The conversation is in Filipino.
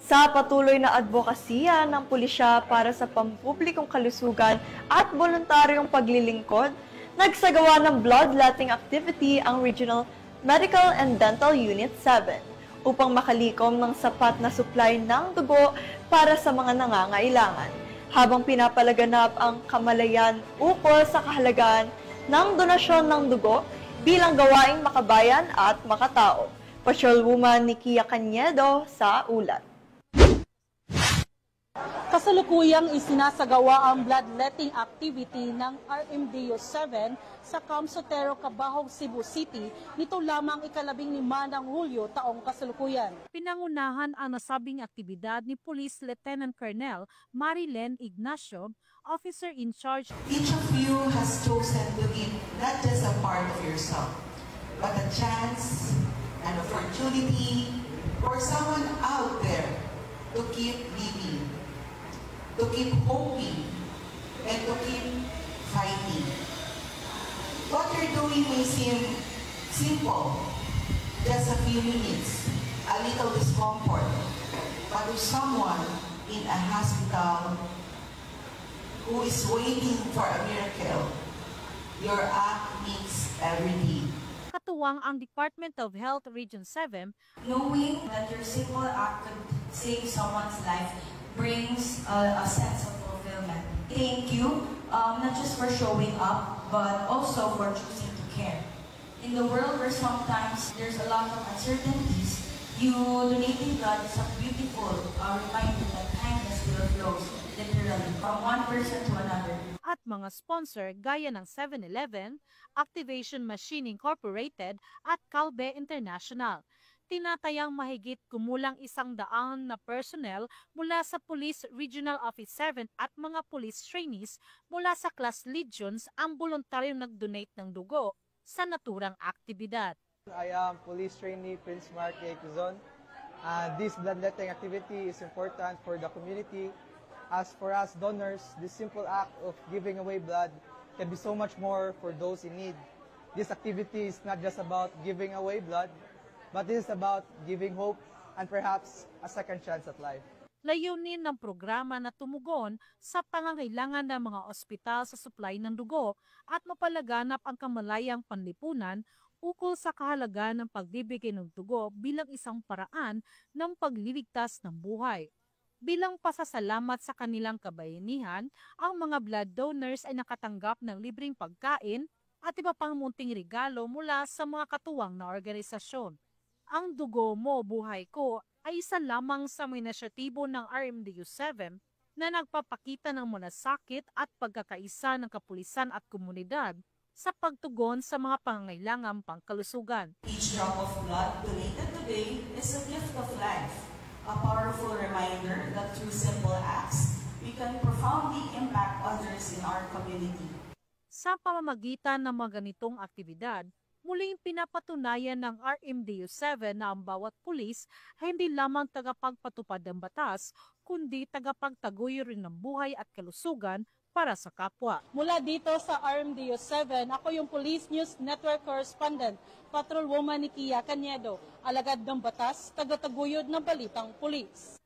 Sa patuloy na advokasya ng pulisya para sa pampublikong kalusugan at voluntaryong paglilingkod, nagsagawa ng bloodletting activity ang Regional Medical and Dental Unit 7 upang makalikom ng sapat na supply ng dugo para sa mga nangangailangan, habang pinapalaganap ang kamalayan ukol sa kahalagahan ng donasyon ng dugo bilang gawaing makabayan at makatao. Patrolwoman Nikia Cañedo sa ulat. Kasalukuyang isinasagawa ang bloodletting activity ng RMDO 7 sa Camp Sotero, Cabahog, Cebu City nito lamang ika-15 ng Hulyo taong kasalukuyan. Pinangunahan ang nasabing aktibidad ni Police Lieutenant Colonel Marilyn Ignacio, officer in charge. Each of you has chosen to give not just a part of yourself, but a chance, an opportunity for someone out there to keep living, to keep hoping, and to keep fighting. What you're doing may seem simple, just a few minutes, a little discomfort, but to someone in a hospital who is waiting for a miracle, your act means everything. Katuwang ang Department of Health Region 7, knowing that your simple act could save someone's life brings a sense of fulfillment. Thank you, not just for showing up, but also for choosing to care. In the world where sometimes there's a lot of uncertainties, you donating blood is a beautiful reminder that kindness will flow literally from one person to another. At mga sponsor gaya ng 7-Eleven, Activation Machine Incorporated at Calbe International. Tinatayang mahigit kumulang 100 na personnel mula sa Police Regional Office 7 at mga police trainees mula sa Class Legions ang voluntaryong nag-donate ng dugo sa naturang aktibidad. I am Police Trainee Prince Mark A. Quezon. This bloodletting activity is important for the community. As for us donors, this simple act of giving away blood can be so much more for those in need. This activity is not just about giving away blood, but this is about giving hope and perhaps a second chance at life. Layunin ng programa na tumugon sa pangangailangan ng mga ospital sa supply ng dugo at mapalaganap ang kamalayang panlipunan ukol sa kahalagaan ng pagbibigay ng dugo bilang isang paraan ng pagliligtas ng buhay. Bilang pasasalamat sa kanilang kabayanihan, ang mga blood donors ay nakatanggap ng libreng pagkain at iba pang munting regalo mula sa mga katuwang na organisasyon. Ang Dugo Mo, Buhay Ko ay isa lamang sa mga inisyatibo ng RMDO 7 na nagpapakita ng malasakit at pagkakaisa ng kapulisan at komunidad sa pagtugon sa mga pangangailangang pangkalusugan. Each drop of blood donated today is a gift of life. A powerful reminder that through simple acts, we can profoundly impact others in our community. Sa pamamagitan ng mga ganitong aktibidad, muling pinapatunayan ng RMDO 7 na ang bawat pulis ay hindi lamang tagapagpatupad ng batas, kundi tagapagtaguyod rin ng buhay at kalusugan para sa kapwa. Mula dito sa RMDO 7, ako yung Police News Network Correspondent, Patrolwoman Nikia Cañedo, alagad ng batas, tagataguyod ng balitang pulis.